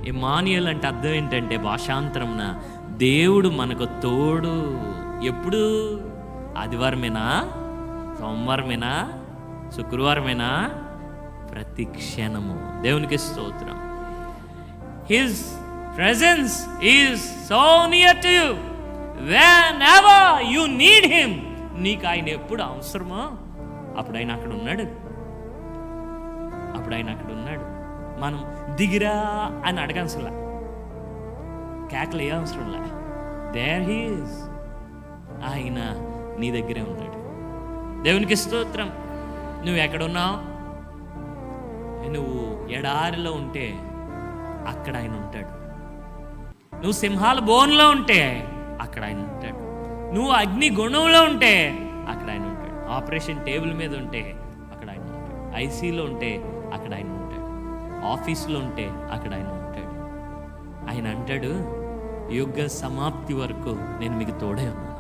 Emmanuel అంటే అర్థం ఏంటంటే భాషాంతరంన దేవుడు మనకు తోడు. ఎప్పుడు? ఆదివారమేనా, సోమవారమేనా, శుక్రవారమేనా? ప్రతి క్షణము. దేవునికి స్తోత్రం. His presence is so near to you whenever you need him. నీకు ఆయన ఎప్పుడు అవసరమో అప్పుడు ఆయన అక్కడ ఉన్నాడు. మనం దిగిరా అని అడగనసలా, కేకలు ఏ అవసరంలా. There he is. ఆయన నీ దగ్గరే ఉన్నాడు. దేవునికి స్తోత్రం. నువ్వు ఎక్కడున్నావు? నువ్వు ఎడారిలో ఉంటే అక్కడ ఆయన ఉంటాడు. నువ్వు సింహాల బోన్లో ఉంటే అక్కడ ఆయన ఉంటాడు. నువ్వు అగ్ని గుణంలో ఉంటే అక్కడ ఆయన ఉంటాడు. ఆపరేషన్ టేబుల్ మీద ఉంటే అక్కడ ఆయన ఉంటాడు. ఐసీలో ఉంటే అక్కడ ఆయన ఉంటాడు. ఆఫీస్లో ఉంటే అక్కడ ఆయన ఉంటాడు. ఆయన అంటాడు, యుగ సమాప్తి వరకు నేను మీకు తోడే ఉన్నాను.